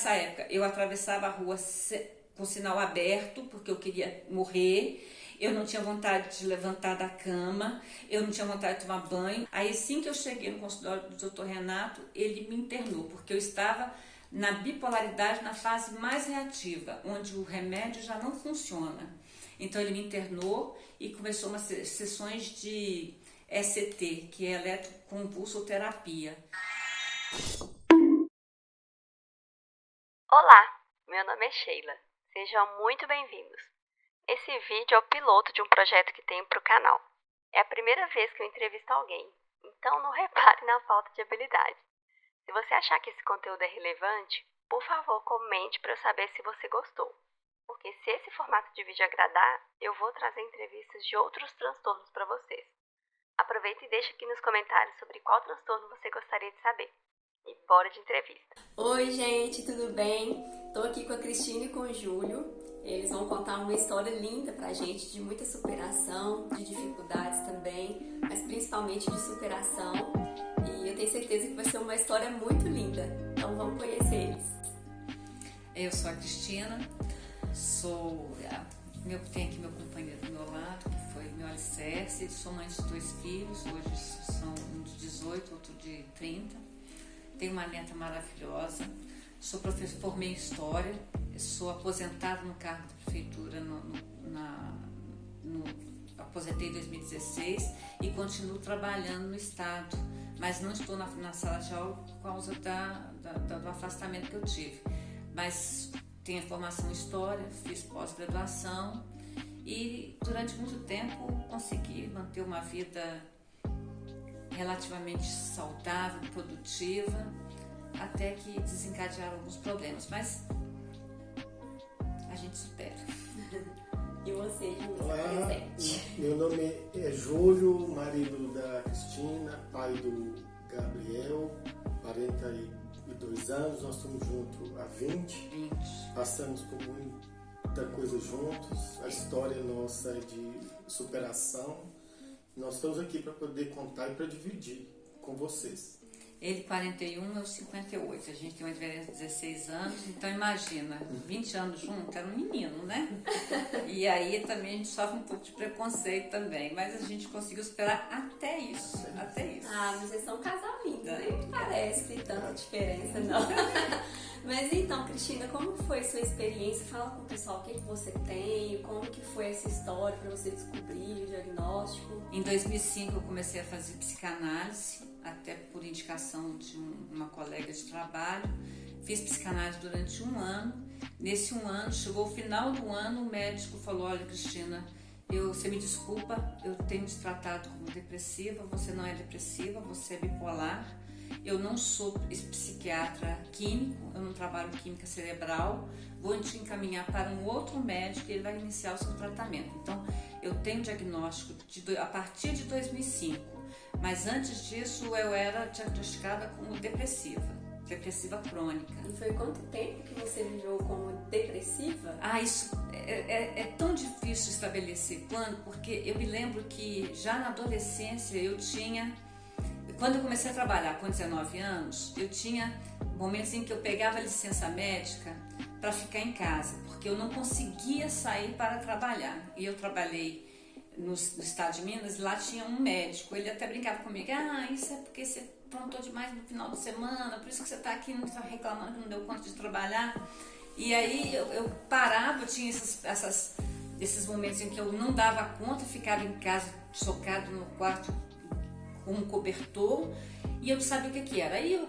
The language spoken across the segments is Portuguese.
nessa época eu atravessava a rua com o sinal aberto, porque eu queria morrer. Eu não tinha vontade de levantar da cama, eu não tinha vontade de tomar banho. Aí assim que eu cheguei no consultório do Dr. Renato, ele me internou, porque eu estava na bipolaridade, na fase mais reativa, onde o remédio já não funciona. Então ele me internou e começou umas sessões de ECT, que é eletroconvulsoterapia. Olá, meu nome é Sheila. Sejam muito bem-vindos. Esse vídeo é o piloto de um projeto que tenho para o canal. É a primeira vez que eu entrevisto alguém, então não repare na falta de habilidade. Se você achar que esse conteúdo é relevante, por favor, comente para eu saber se você gostou. Porque se esse formato de vídeo agradar, eu vou trazer entrevistas de outros transtornos para vocês. Aproveita e deixa aqui nos comentários sobre qual transtorno você gostaria de saber. E bora de entrevista. Oi, gente, tudo bem? Tô aqui com a Cristina e com o Júlio. Eles vão contar uma história linda pra gente, de muita superação, de dificuldades também, mas principalmente de superação. E eu tenho certeza que vai ser uma história muito linda. Então vamos conhecer eles. Eu sou a Cristina, tenho aqui meu companheiro do meu lado, que foi meu alicerce. Sou mãe de 2 filhos, hoje são um de 18, outro de 30. Tenho uma neta maravilhosa. Sou professora, formei em História, sou aposentada no cargo da prefeitura, aposentei em 2016 e continuo trabalhando no Estado, mas não estou na sala de aula por causa do afastamento que eu tive. Mas tenho a formação em História, fiz pós-graduação e durante muito tempo consegui manter uma vida relativamente saudável, produtiva, até que desencadearam alguns problemas, mas a gente supera. E você, Júlio, Olá, presente. meu nome é Júlio, marido da Cristina, pai do Gabriel, 42 anos, nós estamos juntos há 20, passamos por muita coisa juntos, a história nossa é de superação. Nós estamos aqui para poder contar e para dividir com vocês. Ele 41, eu 58, a gente tem uma diferença de 16 anos, então imagina, 20 anos juntos, era um menino, né? E aí também a gente sofre um pouco de preconceito também, mas a gente conseguiu superar até isso. Ah, mas vocês são um casal lindo, nem parece que tem tanta diferença, não. Mas então, Cristina, como foi sua experiência? Fala com o pessoal o que você tem, como que foi essa história para você descobrir o diagnóstico. Em 2005 eu comecei a fazer psicanálise, até por indicação de uma colega de trabalho. Fiz psicanálise durante 1 ano. Nesse 1 ano, chegou o final do ano, o médico falou: olha, Cristina, você me desculpa, eu tenho te tratado como depressiva, você não é depressiva, você é bipolar. Eu não sou psiquiatra químico, eu não trabalho química cerebral, vou te encaminhar para um outro médico e ele vai iniciar o seu tratamento. Então, eu tenho diagnóstico a partir de 2005, mas antes disso eu era diagnosticada como depressiva crônica. E foi quanto tempo que você viveu como depressiva? Isso é tão difícil estabelecer quando, porque eu me lembro que já na adolescência quando eu comecei a trabalhar com 19 anos, eu tinha momentos em que eu pegava licença médica para ficar em casa, porque eu não conseguia sair para trabalhar. E eu trabalhei no estado de Minas e lá tinha um médico, ele até brincava comigo: isso é porque você aprontou demais no final de semana, por isso que você está aqui, não está reclamando que não deu conta de trabalhar. E aí eu parava, tinha esses momentos em que eu não dava conta, ficava em casa, socado no quarto, com um cobertor, e eu não sabia o que era. Aí eu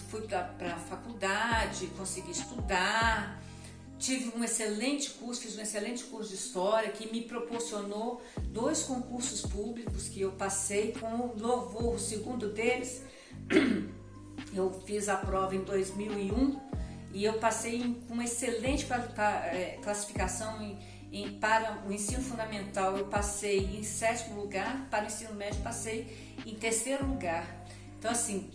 fui para a faculdade, consegui estudar, fiz um excelente curso de História que me proporcionou 2 concursos públicos que eu passei com louvor. O segundo deles, eu fiz a prova em 2001 e eu passei com uma excelente classificação para o ensino fundamental. Eu passei em 7º lugar, para o ensino médio passei em 3º lugar. Então assim,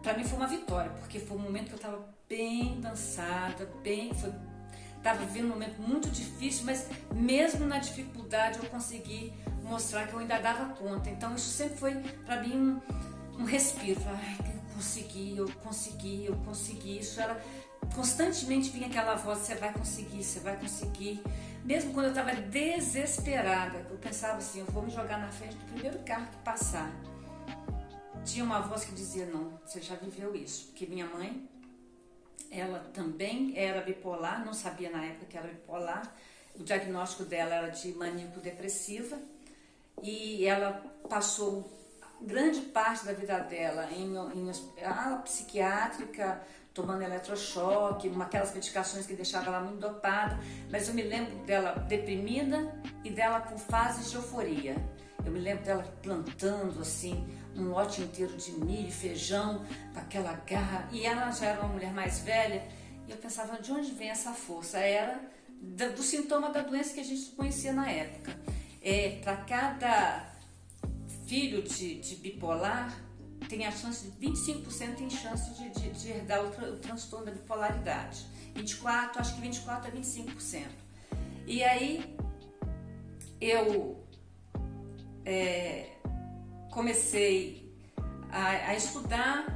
para mim foi uma vitória, porque foi um momento que eu estava bem cansada, estava vivendo um momento muito difícil, mas mesmo na dificuldade eu consegui mostrar que eu ainda dava conta. Então isso sempre foi para mim um respiro. Eu consegui. Isso era constantemente vinha aquela voz, você vai conseguir, você vai conseguir. Mesmo quando eu estava desesperada, eu pensava assim, eu vou me jogar na frente do primeiro carro que passar. Tinha uma voz que dizia, não, você já viveu isso. Porque minha mãe, ela também era bipolar, não sabia na época que era bipolar. O diagnóstico dela era de maníaco-depressiva. E ela passou grande parte da vida dela em ala psiquiátrica, tomando eletrochoque, aquelas medicações que deixavam ela muito dopada. Mas eu me lembro dela deprimida e dela com fases de euforia. Eu me lembro dela plantando assim um lote inteiro de milho, feijão, com aquela garra. E ela já era uma mulher mais velha. E eu pensava, de onde vem essa força? Era do sintoma da doença que a gente conhecia na época. Para cada filho de bipolar, tem a chance de 25% tem chance de herdar o transtorno da bipolaridade. 24, acho que 24 a 25%. E aí eu comecei a estudar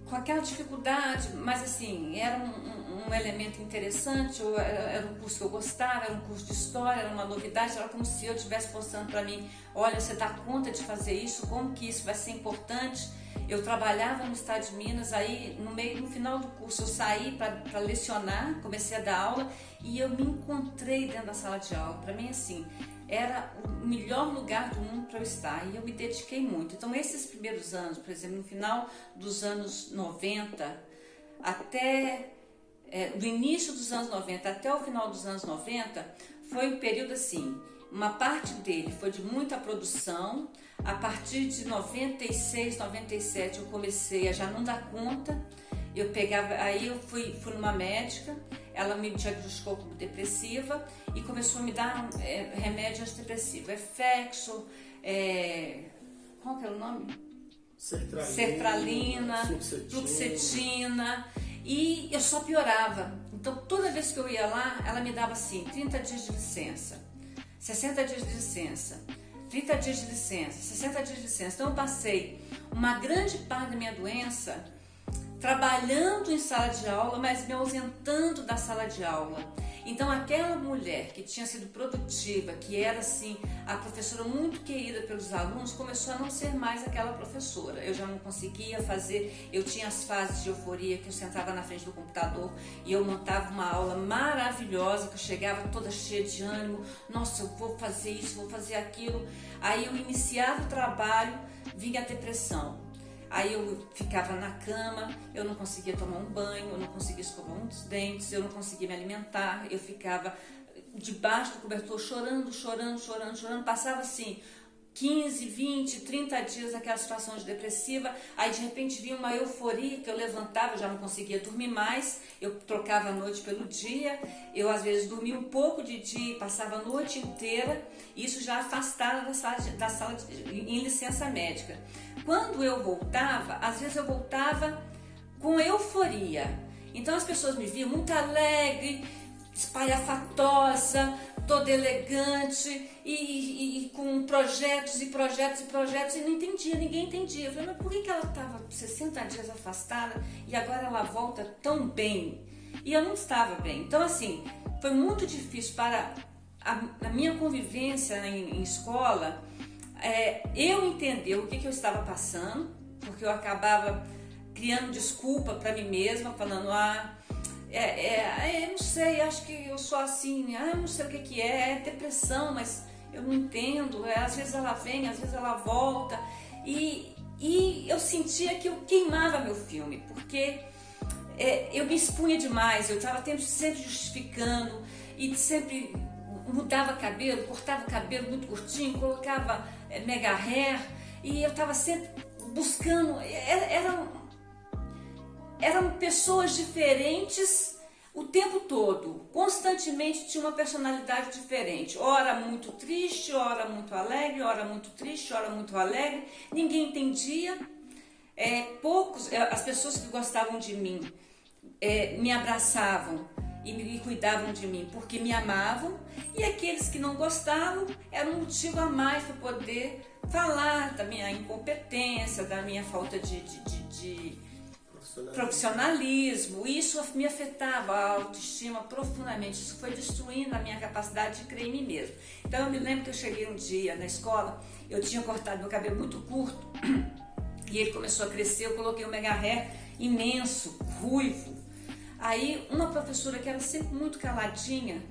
com aquela dificuldade, mas assim, era um elemento interessante, era um curso que eu gostava, era um curso de história, era uma novidade, era como se eu estivesse postando para mim, olha, você dá conta de fazer isso, como que isso vai ser importante? Eu trabalhava no estado de Minas, aí no final do curso eu saí para lecionar, comecei a dar aula e eu me encontrei dentro da sala de aula. Para mim, assim, era o melhor lugar do mundo para eu estar e eu me dediquei muito. Então, esses primeiros anos, por exemplo, no final dos anos 90, do início dos anos 90 até o final dos anos 90, foi um período assim, uma parte dele foi de muita produção. A partir de 96, 97 eu comecei a já não dar conta. Aí eu fui numa médica, ela me diagnosticou como depressiva e começou a me dar remédio antidepressivo, Effexor, qual que era o nome? Sertralina, fluoxetina, e eu só piorava. Então toda vez que eu ia lá, ela me dava assim, 30 dias de licença, 60 dias de licença, 30 dias de licença, 60 dias de licença. Então eu passei uma grande parte da minha doença trabalhando em sala de aula, mas me ausentando da sala de aula. Então aquela mulher que tinha sido produtiva, que era assim, a professora muito querida pelos alunos, começou a não ser mais aquela professora. Eu já não conseguia fazer, eu tinha as fases de euforia que eu sentava na frente do computador e eu montava uma aula maravilhosa, que eu chegava toda cheia de ânimo, nossa, eu vou fazer isso, vou fazer aquilo. Aí eu iniciava o trabalho, vinha a depressão. Aí eu ficava na cama, eu não conseguia tomar um banho, eu não conseguia escovar os dentes, eu não conseguia me alimentar, eu ficava debaixo do cobertor chorando, passava assim 15, 20, 30 dias naquela situação de depressiva, aí de repente vinha uma euforia que eu levantava, eu já não conseguia dormir mais, eu trocava a noite pelo dia, eu às vezes dormia um pouco de dia e passava a noite inteira, isso já afastada da sala em licença médica. Quando eu voltava, às vezes eu voltava com euforia, então as pessoas me viam muito alegre, espalhafatosa, toda elegante e com projetos e não entendia, ninguém entendia. Eu falei, mas por que ela estava 60 dias afastada e agora ela volta tão bem? E eu não estava bem. Então assim, foi muito difícil para a minha convivência em escola, eu entender o que eu estava passando, porque eu acabava criando desculpa para mim mesma, falando, eu não sei, acho que eu sou assim, eu não sei o que é depressão, mas eu não entendo, às vezes ela vem, às vezes ela volta, e eu sentia que eu queimava meu filme, porque eu me expunha demais, eu estava sempre justificando, e sempre mudava cabelo, cortava o cabelo muito curtinho, colocava mega hair, e eu estava sempre buscando, eram pessoas diferentes o tempo todo, constantemente tinha uma personalidade diferente, ora muito triste, ora muito alegre, ora muito triste, ora muito alegre, ninguém entendia, as pessoas que gostavam de mim me abraçavam e me cuidavam de mim porque me amavam, e aqueles que não gostavam era um motivo a mais para poder falar da minha incompetência, da minha falta de profissionalismo. Isso me afetava a autoestima profundamente. Isso foi destruindo a minha capacidade de crer em mim mesmo. Então eu me lembro que eu cheguei um dia na escola, eu tinha cortado meu cabelo muito curto e ele começou a crescer, eu coloquei um mega hair imenso, ruivo. Aí uma professora que era sempre muito caladinha,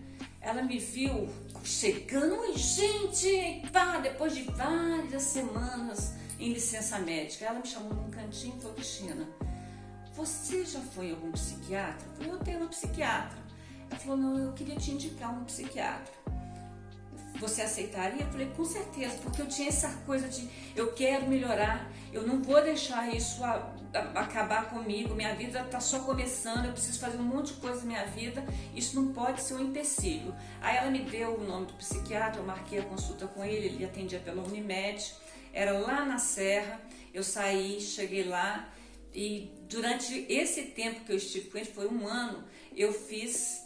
ela me viu chegando, oi gente, pá, depois de várias semanas em licença médica, ela me chamou num cantinho e falou, Cristina, você já foi em algum psiquiatra? Eu falei, eu tenho uma psiquiatra. Ela falou, não, eu queria te indicar um psiquiatra. Você aceitaria? Eu falei, com certeza, porque eu tinha essa coisa de eu quero melhorar, eu não vou deixar isso acabar comigo, minha vida está só começando, eu preciso fazer um monte de coisa na minha vida, isso não pode ser um empecilho. Aí ela me deu o nome do psiquiatra, eu marquei a consulta com ele, ele atendia pela Unimed, era lá na Serra, eu saí, cheguei lá e durante esse tempo que eu estive com ele, foi 1 ano, eu fiz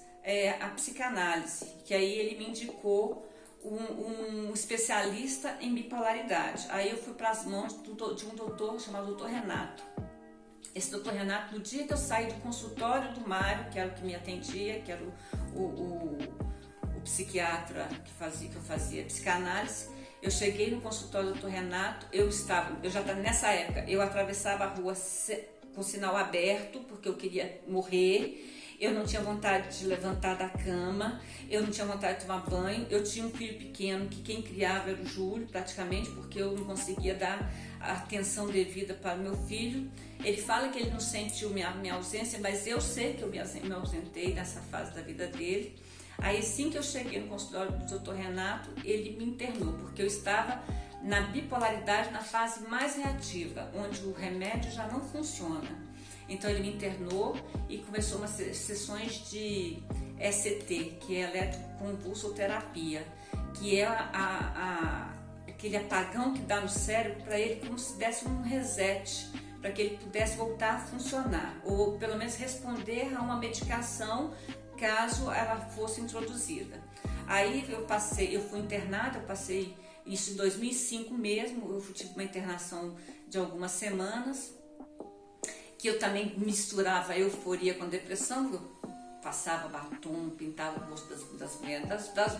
a psicanálise, que aí ele me indicou um especialista em bipolaridade. Aí eu fui para as mãos de um doutor chamado Dr. Renato. Esse Dr. Renato, no dia que eu saí do consultório do Mário, que era o que me atendia, que era o psiquiatra que eu fazia psicanálise, eu cheguei no consultório do Dr. Renato, eu já estava nessa época, eu atravessava a rua com o sinal aberto, porque eu queria morrer. Eu não tinha vontade de levantar da cama, eu não tinha vontade de tomar banho, eu tinha um filho pequeno que quem criava era o Júlio, praticamente, porque eu não conseguia dar a atenção devida para o meu filho. Ele fala que ele não sentiu minha ausência, mas eu sei que eu me ausentei nessa fase da vida dele. Aí, assim que eu cheguei no consultório do Dr. Renato, ele me internou, porque eu estava na bipolaridade, na fase mais reativa, onde o remédio já não funciona. Então ele me internou e começou umas sessões de ECT, que é eletroconvulsoterapia, que é aquele apagão que dá no cérebro para ele como se desse um reset, para que ele pudesse voltar a funcionar, ou pelo menos responder a uma medicação caso ela fosse introduzida. Aí eu fui internada, eu passei isso em 2005 mesmo, eu tive uma internação de algumas semanas, que eu também misturava a euforia com depressão, eu passava batom, pintava o rosto das mulheres,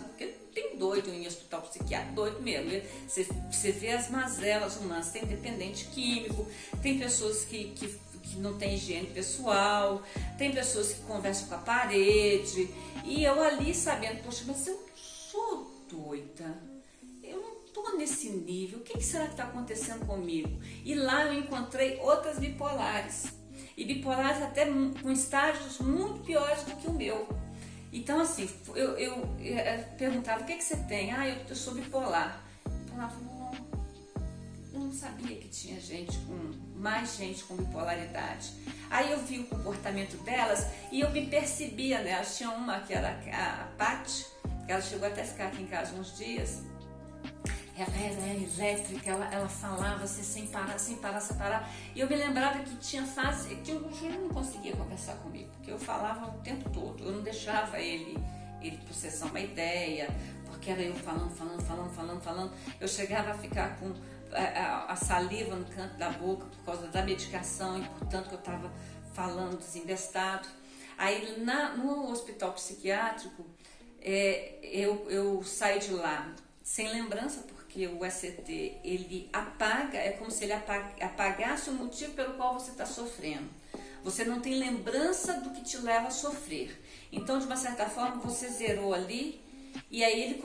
porque tem doido em hospital psiquiátrico, doido mesmo. Você vê as mazelas humanas, tem dependente químico, tem pessoas que não têm higiene pessoal, tem pessoas que conversam com a parede, e eu ali sabendo, poxa, mas eu sou doida, eu não estou nesse nível, o que será que está acontecendo comigo? E lá eu encontrei outras bipolares, e bipolares até com estágios muito piores do que o meu. Então assim, eu perguntava, o que você tem? Ah, eu sou bipolar. Eu falava, eu não sabia que tinha mais gente com bipolaridade. Aí eu vi o comportamento delas e eu me percebia nelas. Tinha uma que era a Paty, que ela chegou até a ficar aqui em casa uns dias. Ela era elétrica, ela falava assim, sem parar. E eu me lembrava que tinha fase que o Júlio não conseguia conversar comigo, porque eu falava o tempo todo, eu não deixava ele processar uma ideia, porque era eu falando. Eu chegava a ficar com a saliva no canto da boca por causa da medicação e portanto que eu estava falando desembestado. Aí no hospital psiquiátrico, eu saí de lá sem lembrança, porque o ECT, ele apaga, é como se ele apagasse o motivo pelo qual você está sofrendo. Você não tem lembrança do que te leva a sofrer. Então, de uma certa forma, você zerou ali, e aí ele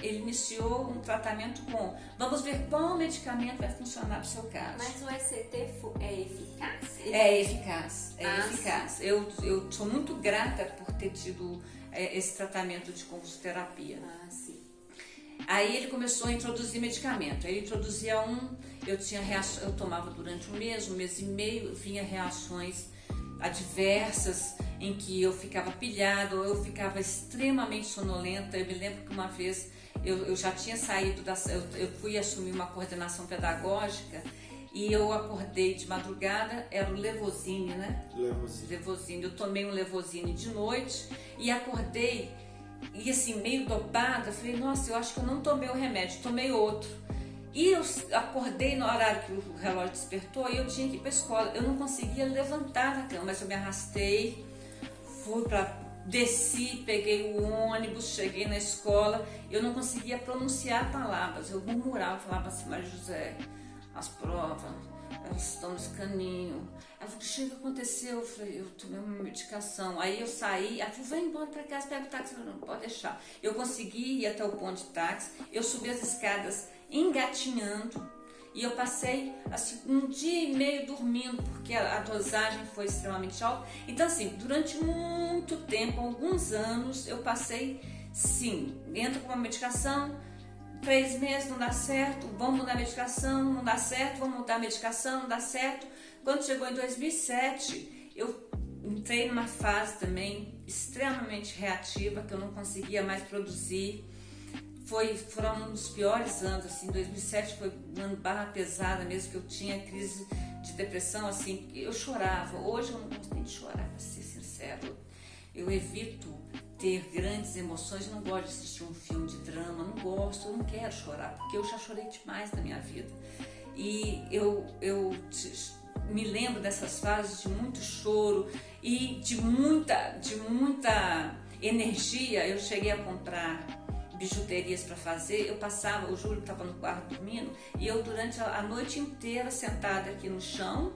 iniciou um tratamento com, vamos ver qual medicamento vai funcionar para o seu caso. Mas o ECT é eficaz? É eficaz. Eu sou muito grata por ter tido esse tratamento de convulsoterapia. Ah, sim. Aí ele começou a introduzir medicamento. Ele introduzia eu tomava durante um mês e meio, vinha reações adversas em que eu ficava pilhada ou eu ficava extremamente sonolenta. Eu me lembro que uma vez eu já tinha saído eu fui assumir uma coordenação pedagógica e eu acordei de madrugada, era o Levosine, né? Levosine. Eu tomei um Levosine de noite e acordei e assim, meio dopada, falei, nossa, eu acho que eu não tomei o remédio, tomei outro. E eu acordei no horário que o relógio despertou e eu tinha que ir para a escola. Eu não conseguia levantar da cama, mas eu me arrastei, desci, peguei o ônibus, cheguei na escola. Eu não conseguia pronunciar palavras, eu murmurava, falava assim: Maria José, as provas, elas estão nesse caninho. Ela falou: o que aconteceu? Eu falei: eu tomei uma medicação. Aí eu saí, ela falou: vai embora para casa, pega o táxi. Eu falei: não, pode deixar. Eu consegui ir até o ponto de táxi, eu subi as escadas engatinhando e eu passei assim, um dia e meio dormindo, porque a dosagem foi extremamente alta. Então assim, durante muito tempo, alguns anos, eu passei, sim, entro com uma medicação, 3 meses não dá certo, vamos mudar a medicação, não dá certo, vamos mudar a medicação, não dá certo. Quando chegou em 2007, eu entrei numa fase também extremamente reativa, que eu não conseguia mais produzir. Foram um dos piores anos, assim, 2007 foi um ano barra pesada mesmo, que eu tinha crise de depressão, assim, eu chorava. Hoje eu não gosto nem de chorar, para ser sincero. Eu evito ter grandes emoções, eu não gosto de assistir um filme de drama, não gosto, eu não quero chorar, porque eu já chorei demais na minha vida. E eu me lembro dessas fases de muito choro e de muita energia. Eu cheguei a comprar bijuterias para fazer, eu passava, o Júlio estava no quarto dormindo, e eu durante a noite inteira sentada aqui no chão,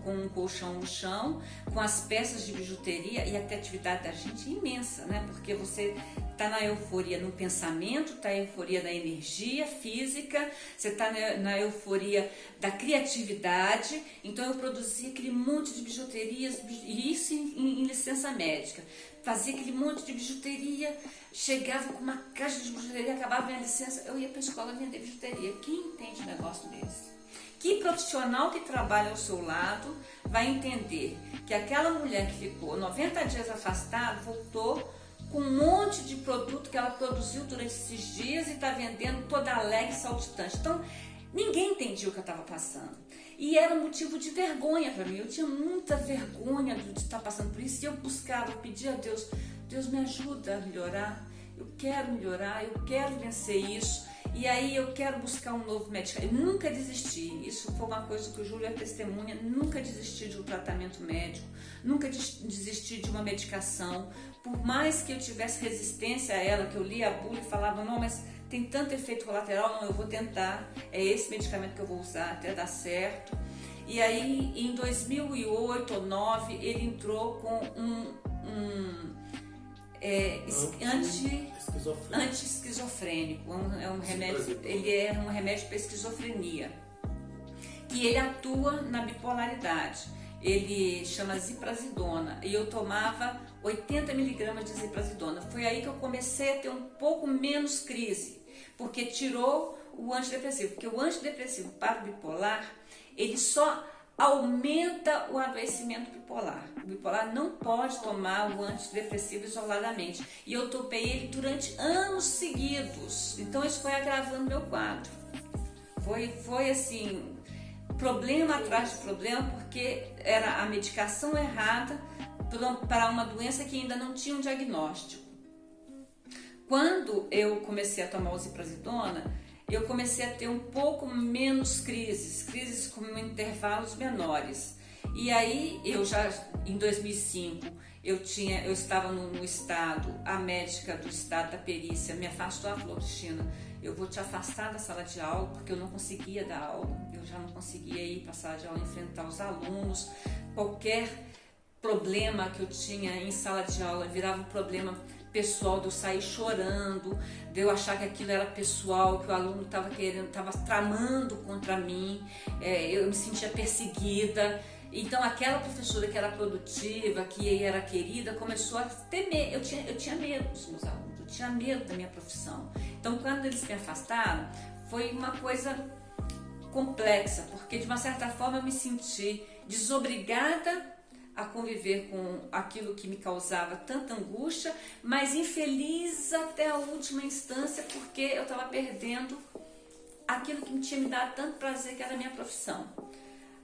com um colchão no chão, com as peças de bijuteria, e a criatividade da gente é imensa, né? Porque você está na euforia no pensamento, está na euforia da energia física, você está na euforia da criatividade. Então eu produzia aquele monte de bijuterias, e isso em licença médica. Fazia aquele monte de bijuteria, chegava com uma caixa de bijuteria, acabava minha licença, eu ia para a escola vender bijuteria. Quem entende um negócio desse? Que profissional que trabalha ao seu lado vai entender que aquela mulher que ficou 90 dias afastada, voltou com um monte de produto que ela produziu durante esses dias e está vendendo toda alegre e saltitante. Então, ninguém entendia o que eu estava passando. E era motivo de vergonha para mim. Eu tinha muita vergonha de estar passando por isso. E eu buscava, eu pedia a Deus: Deus, me ajuda a melhorar. Eu quero melhorar, eu quero vencer isso. E aí eu quero buscar um novo medicamento. Eu nunca desisti. Isso foi uma coisa que o Júlio é testemunha. Nunca desisti de um tratamento médico. Nunca desisti de uma medicação. Por mais que eu tivesse resistência a ela, que eu lia a bula e falava: não, mas tem tanto efeito colateral, não, eu vou tentar, é esse medicamento que eu vou usar até dar certo. E aí em 2008 ou 2009 ele entrou com anti-esquizofrênico, ele é um remédio para esquizofrenia, que ele atua na bipolaridade. Ele chama ziprasidona, e eu tomava 80 miligramas de ziprasidona. Foi aí que eu comecei a ter um pouco menos crise, porque tirou o antidepressivo. Porque o antidepressivo para o bipolar, ele só aumenta o adoecimento bipolar. O bipolar não pode tomar o antidepressivo isoladamente. E eu topei ele durante anos seguidos. Então isso foi agravando meu quadro. Foi assim, problema atrás de problema, porque era a medicação errada para uma doença que ainda não tinha um diagnóstico. Quando eu comecei a tomar o ziprasidona, eu comecei a ter um pouco menos crises com intervalos menores. E aí, em 2005, eu estava no estado, a médica do estado da perícia me afastou, ela falou: Cristina, eu vou te afastar da sala de aula, porque eu não conseguia dar aula, eu já não conseguia ir para a sala de aula, enfrentar os alunos, qualquer problema que eu tinha em sala de aula virava um problema pessoal, de eu sair chorando, de eu achar que aquilo era pessoal, que o aluno estava tramando contra mim, eu me sentia perseguida. Então aquela professora que era produtiva, que era querida, começou a temer. Eu tinha medo dos meus alunos, eu tinha medo da minha profissão. Então quando eles me afastaram, foi uma coisa complexa, porque de uma certa forma eu me senti desobrigada a conviver com aquilo que me causava tanta angústia, mas infeliz até a última instância, porque eu estava perdendo aquilo que tinha me dado tanto prazer, que era a minha profissão.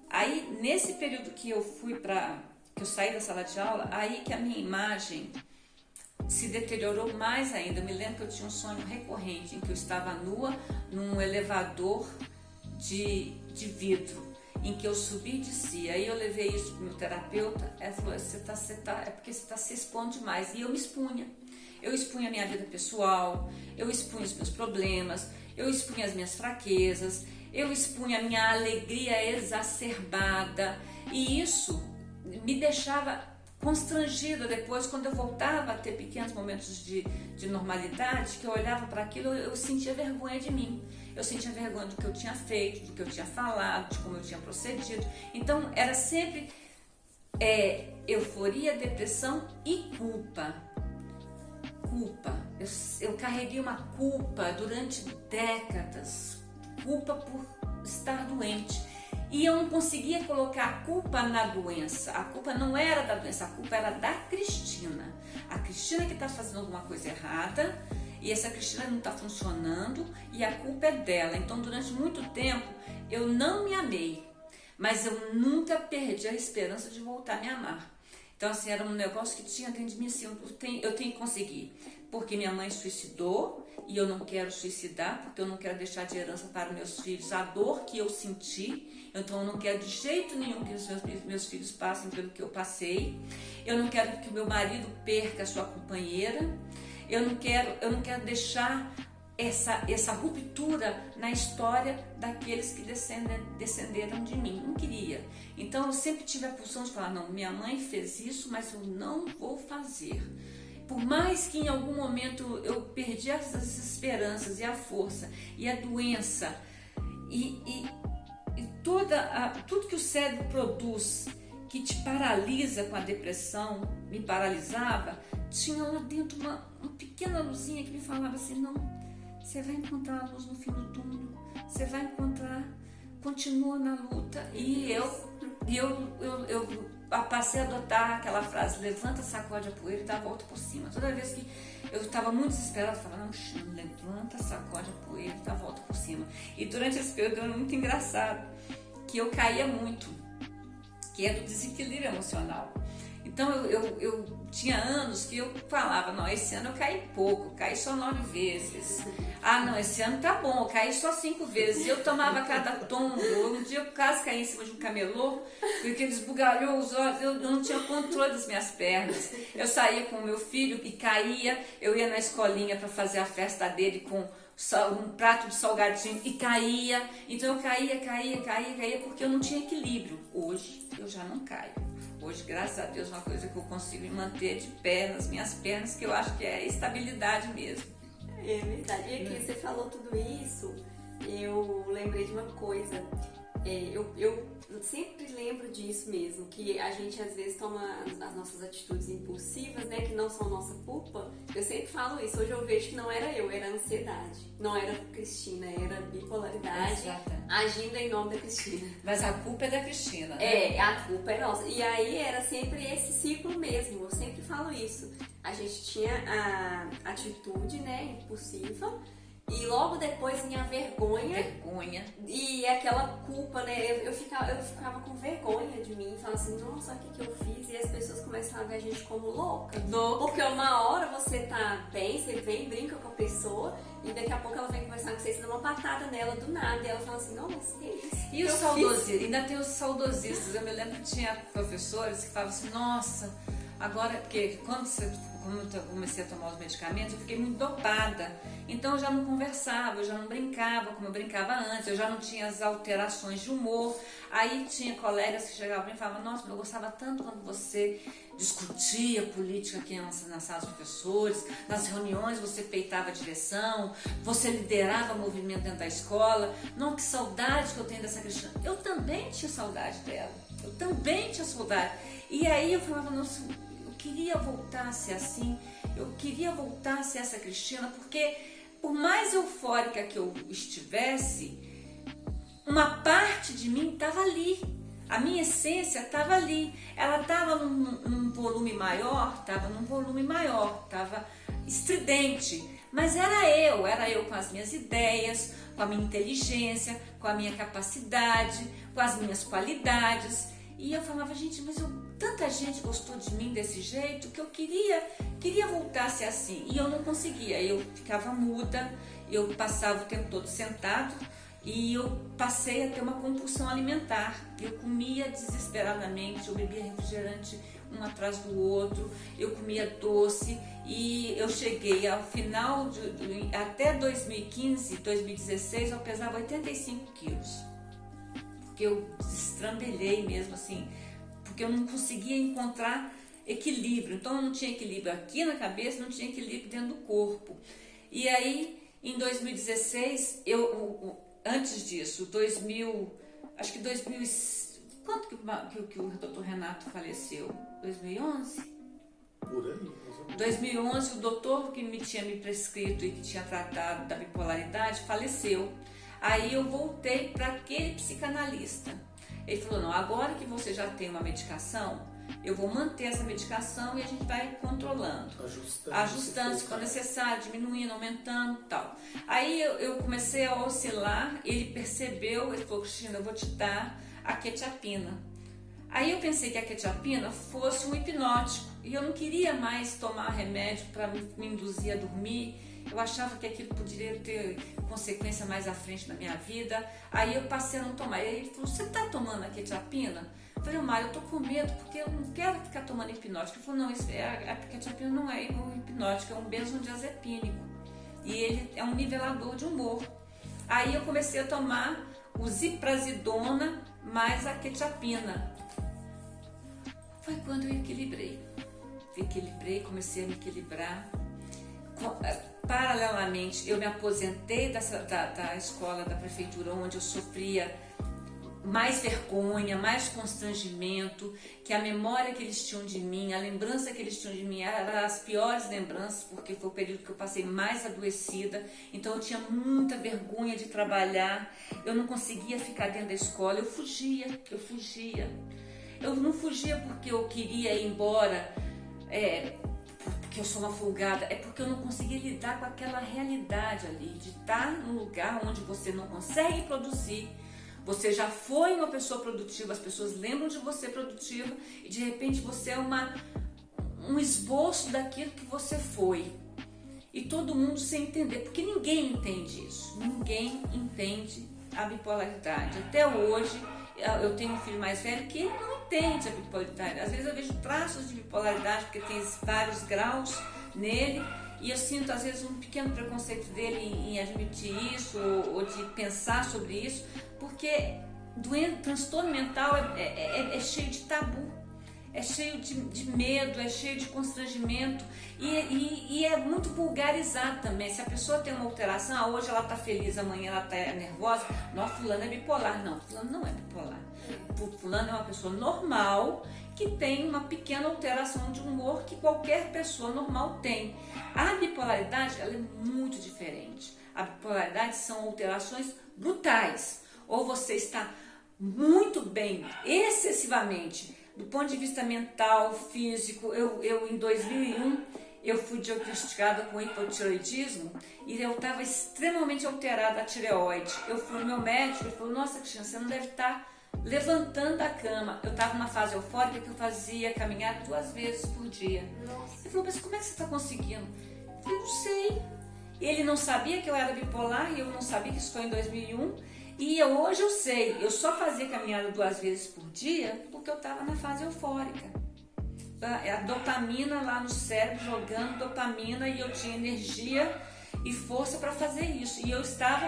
Aí, nesse período que eu que eu saí da sala de aula, aí que a minha imagem se deteriorou mais ainda. Eu me lembro que eu tinha um sonho recorrente em que eu estava nua num elevador de vidro, em que eu subi e descia. Aí eu levei isso para o meu terapeuta, ela falou, é porque você está se expondo demais. E eu me expunha. Eu expunha a minha vida pessoal, eu expunha os meus problemas, eu expunha as minhas fraquezas, eu expunha a minha alegria exacerbada. E isso me deixava constrangida depois, quando eu voltava a ter pequenos momentos de normalidade, que eu olhava para aquilo, eu sentia vergonha de mim. Eu sentia vergonha do que eu tinha feito, do que eu tinha falado, de como eu tinha procedido. Então, era sempre euforia, depressão e culpa. Eu carreguei uma culpa durante décadas. Culpa por estar doente. E eu não conseguia colocar a culpa na doença. A culpa não era da doença, a culpa era da Cristina. A Cristina que está fazendo alguma coisa errada e essa Cristina não está funcionando e a culpa é dela. Então, durante muito tempo, eu não me amei, mas eu nunca perdi a esperança de voltar a me amar. Então, assim, era um negócio que tinha dentro de mim, assim, eu tenho que conseguir. Porque minha mãe suicidou e eu não quero suicidar, porque eu não quero deixar de herança para meus filhos a dor que eu senti. Então, eu não quero de jeito nenhum que os meus filhos passem pelo que eu passei. Eu não quero que o meu marido perca a sua companheira. Eu não quero deixar essa ruptura na história daqueles que descenderam de mim. Não queria. Então, eu sempre tive a pulsão de falar, não, minha mãe fez isso, mas eu não vou fazer. Por mais que em algum momento eu perdi as esperanças e a força e a doença e tudo que o cérebro produz que te paralisa com a depressão, me paralisava, tinha lá dentro uma pequena luzinha que me falava assim, não, você vai encontrar a luz no fim do túnel, você vai encontrar, continua na luta. E eu passei a adotar aquela frase, levanta, sacode a poeira e dá a volta por cima. Toda vez que eu estava muito desesperada, eu falava, não, Chino, levanta, sacode a poeira e dá a volta por cima. E durante esse período era muito engraçado, que eu caía muito, que é do desequilíbrio emocional. Então eu tinha anos que eu falava, não, esse ano eu caí pouco, eu caí só 9 vezes. Ah, não, esse ano tá bom, eu caí só 5 vezes. E eu tomava cada tombo. Um dia eu quase caí em cima de um camelô, porque ele esbugalhou os olhos, eu não tinha controle das minhas pernas. Eu saía com o meu filho e caía, eu ia na escolinha para fazer a festa dele com um prato de salgadinho e caía. Então eu caía, porque eu não tinha equilíbrio. Hoje eu já não caio. Hoje, graças a Deus, uma coisa que eu consigo me manter de pé nas minhas pernas, que eu acho que é estabilidade mesmo. É verdade. E aqui você falou tudo isso, eu lembrei de uma coisa. Eu sempre lembro disso mesmo, que a gente às vezes toma as nossas atitudes impulsivas, né, que não são nossa culpa. Eu sempre falo isso, hoje eu vejo que não era eu, era ansiedade. Não era Cristina, era bipolaridade. Exato. Agindo em nome da Cristina. Mas a culpa é da Cristina, né? A culpa é nossa. E aí era sempre esse ciclo mesmo, eu sempre falo isso. A gente tinha a atitude, né, impulsiva, e logo depois vinha a vergonha. E aquela culpa, né? Eu ficava com vergonha de mim, falando assim, nossa, o que eu fiz? E as pessoas começaram a ver a gente como louca. Porque uma hora você tá bem, você vem, brinca com a pessoa, e daqui a pouco ela vem conversar com você dá uma patada nela do nada. E ela fala assim, não, mas que isso? E os saudosistas? Ainda tem os saudosistas. Eu me lembro que tinha professores que falavam assim, nossa, agora, porque quando eu comecei a tomar os medicamentos, eu fiquei muito dopada. Então eu já não conversava, eu já não brincava como eu brincava antes, eu já não tinha as alterações de humor. Aí tinha colegas que chegavam pra mim e falavam, nossa, eu gostava tanto quando você discutia política aqui na sala dos professores, nas reuniões você peitava a direção, você liderava o movimento dentro da escola. Não, que saudade que eu tenho dessa Cristina. Eu também tinha saudade dela, eu também tinha saudade. E aí eu falava, nossa, eu queria voltar a ser assim, eu queria voltar a ser essa Cristina, porque por mais eufórica que eu estivesse, uma parte de mim estava ali, a minha essência estava ali, ela estava num volume maior, estava estridente, mas era eu com as minhas ideias, com a minha inteligência, com a minha capacidade, com as minhas qualidades. E eu falava, gente, mas tanta gente gostou de mim desse jeito que eu queria voltar a ser assim. E eu não conseguia, eu ficava muda, eu passava o tempo todo sentado e eu passei a ter uma compulsão alimentar. Eu comia desesperadamente, eu bebia refrigerante um atrás do outro, eu comia doce, e eu cheguei ao final até 2015, 2016, eu pesava 85 quilos, porque eu destrambelhei mesmo assim, porque eu não conseguia encontrar equilíbrio. Então eu não tinha equilíbrio aqui na cabeça, não tinha equilíbrio dentro do corpo. E aí em 2016, antes disso, acho que 2000, quanto que o doutor Renato faleceu? 2011? Por aí. 2011, o doutor que tinha me prescrito e que tinha tratado da bipolaridade faleceu. Aí eu voltei para aquele psicanalista. Ele falou, não, agora que você já tem uma medicação, eu vou manter essa medicação e a gente vai controlando, ajustando se for necessário, diminuindo, aumentando, tal. Aí eu comecei a oscilar, ele percebeu, ele falou, Cristina, eu vou te dar a quetiapina. Aí eu pensei que a quetiapina fosse um hipnótico e eu não queria mais tomar remédio para me induzir a dormir. Eu achava que aquilo poderia ter consequência mais à frente na minha vida. Aí eu passei a não tomar. Aí ele falou, você está tomando a quetiapina? Eu falei, Mário, eu tô com medo porque eu não quero ficar tomando hipnótico. Ele falou, não, a quetiapina não é um hipnótico, é um benzodiazepínico. E ele é um nivelador de humor. Aí eu comecei a tomar o ziprasidona mais a quetiapina. Foi quando eu equilibrei, comecei a me equilibrar. Paralelamente, eu me aposentei da escola da prefeitura, onde eu sofria mais vergonha, mais constrangimento, que a memória que eles tinham de mim, a lembrança que eles tinham de mim eram as piores lembranças, porque foi o período que eu passei mais adoecida. Então eu tinha muita vergonha de trabalhar, eu não conseguia ficar dentro da escola, eu fugia. Eu não fugia porque eu queria ir embora, porque eu sou uma folgada, é porque eu não conseguia lidar com aquela realidade ali, de estar num lugar onde você não consegue produzir. Você já foi uma pessoa produtiva, as pessoas lembram de você produtiva e de repente você é um esboço daquilo que você foi. E todo mundo sem entender, porque ninguém entende isso, ninguém entende a bipolaridade. Até hoje, eu tenho um filho mais velho que ele não entende a bipolaridade. Às vezes eu vejo traços de bipolaridade, porque tem vários graus nele, e eu sinto às vezes um pequeno preconceito dele em admitir isso ou de pensar sobre isso, porque transtorno mental é cheio de tabu, é cheio de medo, é cheio de constrangimento e é muito vulgarizado também. Se a pessoa tem uma alteração, hoje ela está feliz, amanhã ela está nervosa, não, fulano é bipolar. Não, fulano não é bipolar. Fulano é uma pessoa normal que tem uma pequena alteração de humor que qualquer pessoa normal tem. A bipolaridade, ela é muito diferente. A bipolaridade são alterações brutais. Ou você está muito bem, excessivamente, do ponto de vista mental, físico. Eu em 2001, eu fui diagnosticada com hipotireoidismo e eu estava extremamente alterada a tireoide. Eu fui no meu médico, ele falou, nossa, Cristina, você não deve estar levantando da cama. Eu estava numa fase eufórica que eu fazia caminhar 2 vezes por dia. Nossa. Ele falou, mas como é que você está conseguindo? Eu falei, não sei. Ele não sabia que eu era bipolar e eu não sabia que isso foi em 2001. E hoje eu sei, eu só fazia caminhada 2 vezes por dia porque eu estava na fase eufórica. A dopamina lá no cérebro jogando dopamina e eu tinha energia e força para fazer isso. E eu estava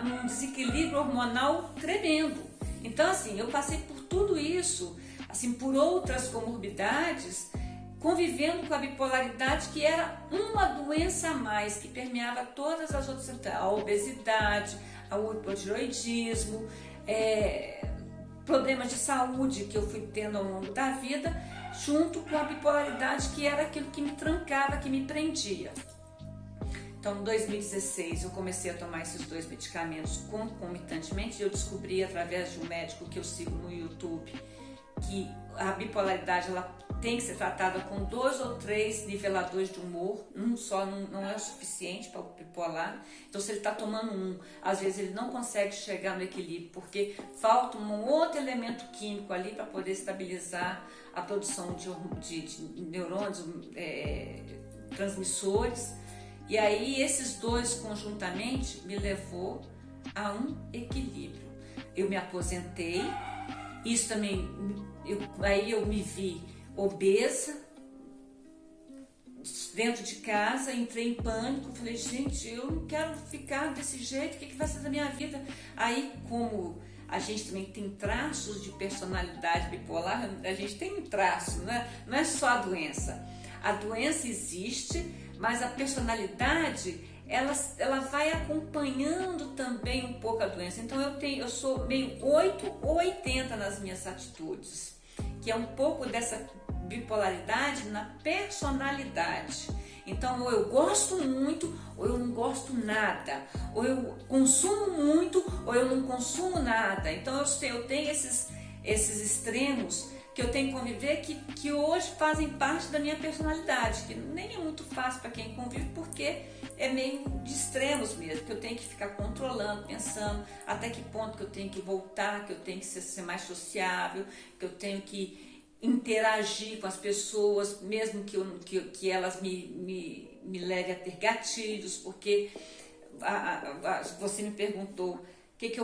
num desequilíbrio hormonal tremendo. Então assim, eu passei por tudo isso, assim, por outras comorbidades, convivendo com a bipolaridade, que era uma doença a mais, que permeava todas as outras, a obesidade, o hipotireoidismo, problemas de saúde que eu fui tendo ao longo da vida, junto com a bipolaridade, que era aquilo que me trancava, que me prendia. Então, em 2016, eu comecei a tomar esses 2 medicamentos concomitantemente. Eu descobri, através de um médico que eu sigo no YouTube, que a bipolaridade ela tem que ser tratada com 2 ou 3 niveladores de humor. Um só não é o suficiente para o bipolar. Então, se ele está tomando um, às vezes ele não consegue chegar no equilíbrio, porque falta um outro elemento químico ali para poder estabilizar a produção de neurônios, transmissores. E aí esses dois conjuntamente me levou a um equilíbrio. Eu me aposentei, isso também, aí eu me vi obesa, dentro de casa, entrei em pânico, falei, gente, eu não quero ficar desse jeito, o que vai ser da minha vida? Aí, como a gente também tem traços de personalidade bipolar, a gente tem um traço, né? Não é só a doença. A doença existe, mas a personalidade, ela vai acompanhando também um pouco a doença. Então eu sou meio 8 ou 80 nas minhas atitudes, que é um pouco dessa bipolaridade na personalidade. Então, ou eu gosto muito, ou eu não gosto nada. Ou eu consumo muito, ou eu não consumo nada. Então, eu tenho esses extremos que eu tenho que conviver, que hoje fazem parte da minha personalidade, que nem é muito fácil para quem convive, porque é meio de extremos mesmo, que eu tenho que ficar controlando, pensando até que ponto que eu tenho que voltar, que eu tenho que ser mais sociável, que eu tenho que interagir com as pessoas, mesmo que elas me levem a ter gatilhos, porque você me perguntou o que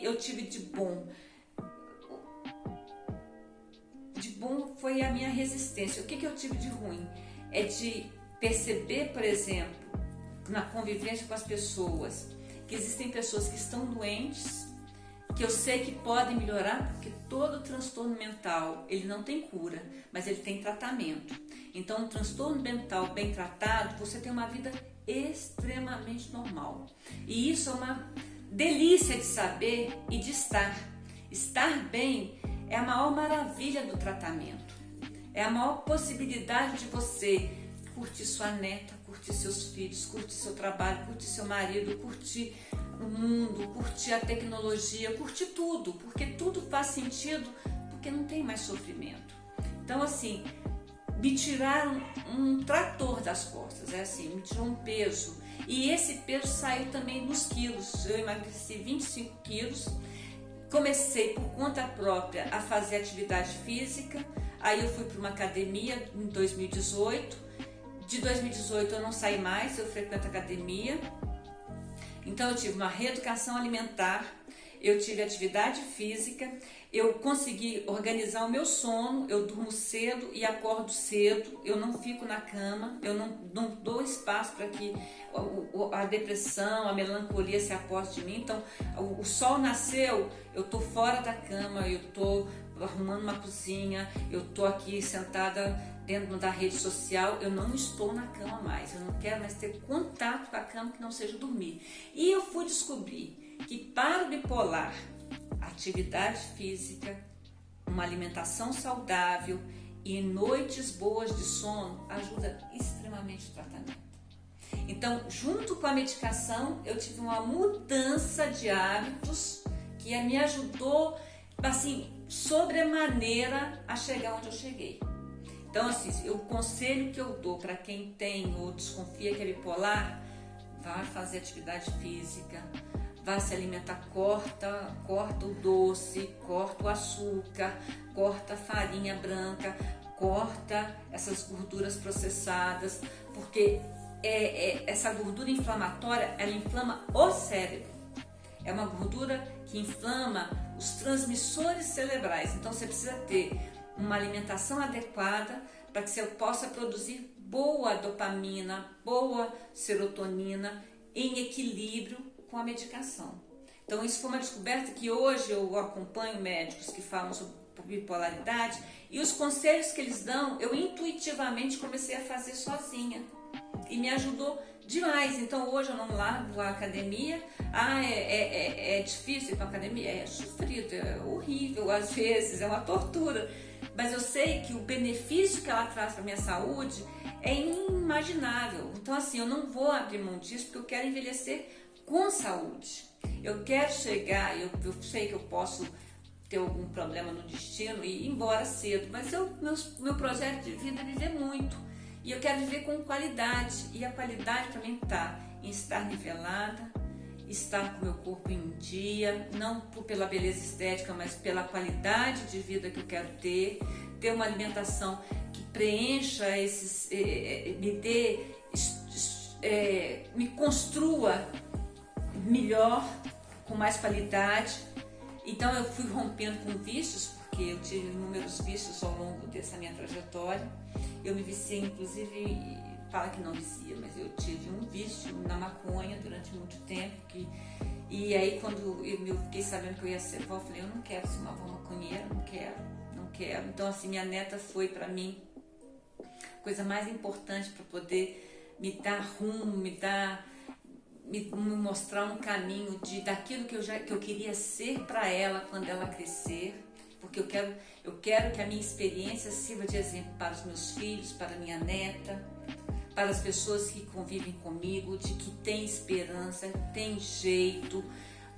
eu tive de bom. De bom foi a minha resistência. O que eu tive de ruim? É de perceber, por exemplo, na convivência com as pessoas, que existem pessoas que estão doentes, que eu sei que podem melhorar, porque todo transtorno mental, ele não tem cura, mas ele tem tratamento. Então, um transtorno mental bem tratado, você tem uma vida extremamente normal. E isso é uma delícia de saber e de estar. Estar bem é a maior maravilha do tratamento. É a maior possibilidade de você curtir sua neta, curtir seus filhos, curtir seu trabalho, curtir seu marido, curtir o mundo, curtir a tecnologia, curtir tudo, porque tudo faz sentido, porque não tem mais sofrimento. Então, assim, me tiraram um trator das costas, me tirou um peso, e esse peso saiu também nos quilos. Eu emagreci 25 quilos, comecei por conta própria a fazer atividade física, aí eu fui para uma academia em 2018, de 2018 eu não saí mais, eu frequento academia. Então eu tive uma reeducação alimentar, eu tive atividade física, eu consegui organizar o meu sono, eu durmo cedo e acordo cedo, eu não fico na cama, eu não dou espaço para que a depressão, a melancolia se aposte de mim. Então o sol nasceu, eu estou fora da cama, eu estou arrumando uma cozinha, eu estou aqui sentada dentro da rede social, eu não estou na cama mais, eu não quero mais ter contato com a cama que não seja dormir. E eu fui descobrir que para o bipolar, atividade física, uma alimentação saudável e noites boas de sono ajuda extremamente o tratamento. Então, junto com a medicação, eu tive uma mudança de hábitos que me ajudou, assim, sobremaneira a chegar onde eu cheguei. Então, assim, o conselho que eu dou para quem tem ou desconfia que é bipolar, vá fazer atividade física, vá se alimentar, corta o doce, corta o açúcar, corta a farinha branca, corta essas gorduras processadas, porque essa gordura inflamatória, ela inflama o cérebro. É uma gordura que inflama os transmissores cerebrais, então você precisa ter uma alimentação adequada para que você possa produzir boa dopamina, boa serotonina em equilíbrio com a medicação. Então isso foi uma descoberta que hoje eu acompanho médicos que falam sobre bipolaridade e os conselhos que eles dão, eu intuitivamente comecei a fazer sozinha e me ajudou demais. Então hoje eu não largo a academia. É difícil ir para a academia? É sofrido, é horrível às vezes, é uma tortura. Mas eu sei que o benefício que ela traz para a minha saúde é inimaginável. Então assim, eu não vou abrir mão disso porque eu quero envelhecer com saúde. Eu quero chegar, eu sei que eu posso ter algum problema no destino e ir embora cedo, mas meu projeto de vida é viver muito. E eu quero viver com qualidade, e a qualidade para mim está em estar nivelada, estar com o meu corpo em dia, não pela beleza estética, mas pela qualidade de vida que eu quero ter uma alimentação que preencha esses, me construa melhor, com mais qualidade. Então eu fui rompendo com vícios, porque eu tive inúmeros vícios ao longo dessa minha trajetória. Eu me viciei, inclusive, fala que não vicia, mas eu tive um vício na maconha durante muito tempo. E aí quando eu fiquei sabendo que eu ia ser avó, eu falei, eu não quero ser uma avó maconheira, não quero. Então assim, minha neta foi para mim a coisa mais importante para poder me dar rumo, me mostrar um caminho daquilo que eu queria ser para ela quando ela crescer, porque eu quero que a minha experiência sirva de exemplo para os meus filhos, para a minha neta, para as pessoas que convivem comigo, de que tem esperança, tem jeito.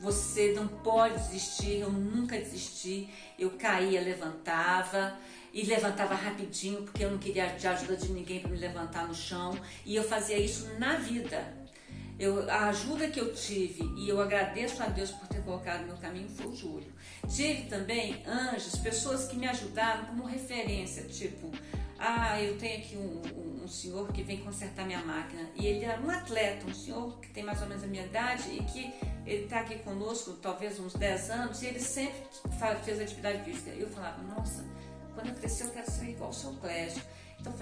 Você não pode desistir, eu nunca desisti. Eu caía, levantava, e levantava rapidinho, porque eu não queria a ajuda de ninguém para me levantar no chão. E eu fazia isso na vida. A ajuda que eu tive, e eu agradeço a Deus por ter colocado no meu caminho, foi o Júlio. Tive também anjos, pessoas que me ajudaram como referência, tipo, eu tenho aqui um senhor que vem consertar minha máquina, e ele era um atleta, um senhor que tem mais ou menos a minha idade, e que ele está aqui conosco talvez uns 10 anos, e ele sempre fez atividade física. Eu falava, nossa, quando eu crescer eu quero ser igual ao seu Clésio. Então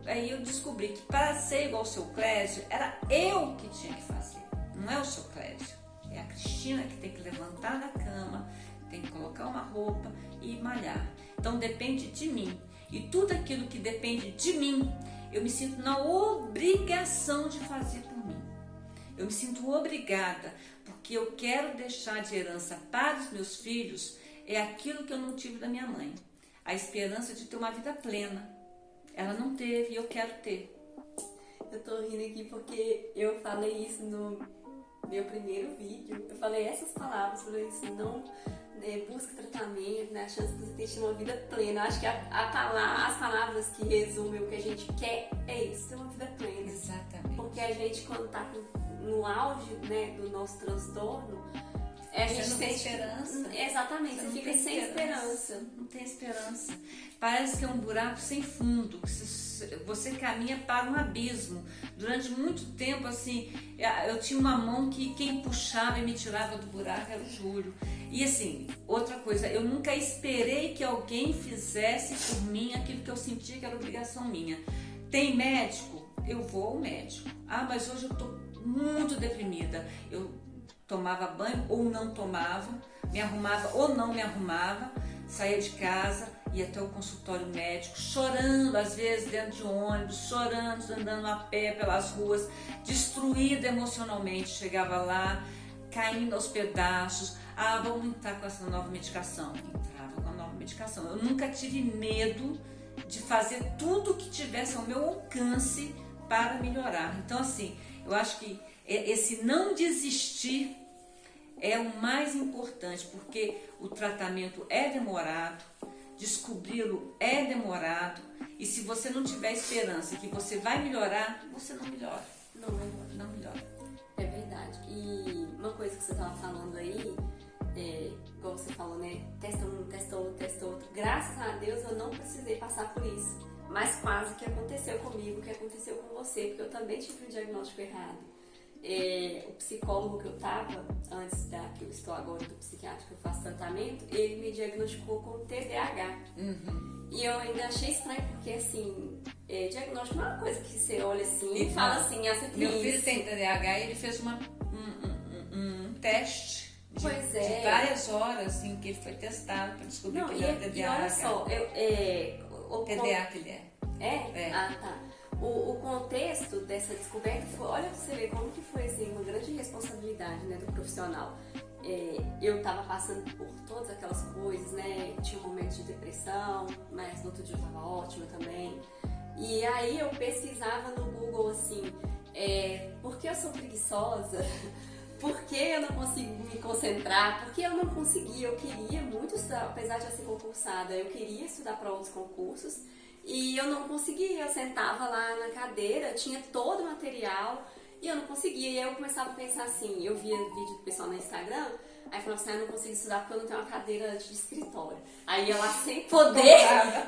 aí eu descobri que para ser igual ao seu Clésio, era eu que tinha que fazer, não é o seu Clésio. É a Cristina que tem que levantar da cama, tem que colocar uma roupa e malhar. Então depende de mim. E tudo aquilo que depende de mim, eu me sinto na obrigação de fazer por mim. Eu me sinto obrigada, porque eu quero deixar de herança para os meus filhos aquilo que eu não tive da minha mãe. A esperança de ter uma vida plena. Ela não teve e eu quero ter. Eu tô rindo aqui porque eu falei isso no meu primeiro vídeo. Eu falei essas palavras, falei assim, não busca tratamento, né, a chance de você ter uma vida plena. Eu acho que as palavras que resumem o que a gente quer é isso, ter uma vida plena. Exatamente. Porque a gente, quando tá no auge, né, do nosso transtorno, a gente não tem esperança. Exatamente, você fica sem esperança. Não tem esperança. Parece que é um buraco sem fundo. Você caminha para um abismo. Durante muito tempo, assim, eu tinha uma mão que quem puxava e me tirava do buraco era o Júlio. E assim, outra coisa, eu nunca esperei que alguém fizesse por mim aquilo que eu sentia que era obrigação minha. Tem médico? Eu vou ao médico. Mas hoje eu estou muito deprimida. Eu tomava banho ou não tomava, me arrumava ou não me arrumava, saía de casa, ia até o consultório médico, chorando, às vezes dentro de ônibus, chorando, andando a pé pelas ruas, destruída emocionalmente. Chegava lá, caindo aos pedaços. Vamos entrar com essa nova medicação. Entrava com a nova medicação. Eu nunca tive medo de fazer tudo que tivesse ao meu alcance para melhorar. Então, assim, eu acho que esse não desistir é o mais importante, porque o tratamento é demorado, descobri-lo é demorado, e se você não tiver esperança que você vai melhorar, você não melhora. Não melhora. É verdade. E uma coisa que você estava falando aí, igual você falou, né? Testa um, testa outro. Graças a Deus eu não precisei passar por isso. Mas quase que aconteceu comigo, que aconteceu com você, porque eu também tive um diagnóstico errado. O psicólogo que eu estava, antes que eu estou agora do psiquiátrico que eu faço tratamento, ele me diagnosticou com TDAH. Uhum. E eu ainda achei estranho, porque assim, diagnóstico não é uma coisa que você olha assim e fala assim, você tem Meu filho tem TDAH e ele fez um teste de várias horas em que ele foi testado para descobrir que ele era TDAH. E olha só, TDAH que ele é. Tá. O contexto dessa descoberta foi, olha pra você ver como que foi assim, uma grande responsabilidade, né, do profissional. Eu tava passando por todas aquelas coisas, né, tinha momentos de depressão, mas no outro dia eu tava ótima também. E aí eu pesquisava no Google assim, por que eu sou preguiçosa? Por que eu não consigo me concentrar? Por que eu não conseguia? Eu queria muito estudar, apesar de eu ser concursada, eu queria estudar para outros concursos. E eu não conseguia, eu sentava lá na cadeira, tinha todo o material E eu não conseguia, e aí eu começava a pensar assim, eu via vídeo do pessoal no Instagram, aí eu falava assim, eu não consigo estudar porque eu não tenho uma cadeira de escritório. Aí eu lá sem poder,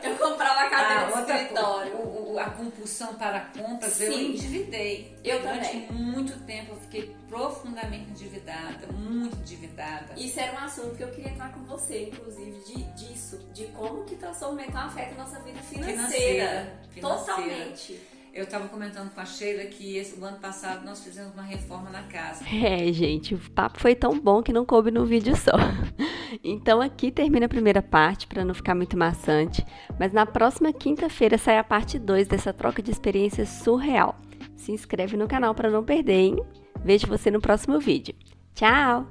eu comprava a cadeira de escritório. A compulsão para compras, Sim. eu endividei. Eu Durante também. muito tempo eu fiquei profundamente endividada, muito endividada. Isso era um assunto que eu queria entrar com você, inclusive, disso, de como que transtorno mental afeta a nossa vida financeira. Totalmente. Eu estava comentando com a Sheila que o ano passado nós fizemos uma reforma na casa. Gente, o papo foi tão bom que não coube num vídeo só. Então aqui termina a primeira parte, para não ficar muito maçante. Mas na próxima quinta-feira sai a parte 2 dessa troca de experiências surreal. Se inscreve no canal para não perder, hein? Vejo você no próximo vídeo. Tchau!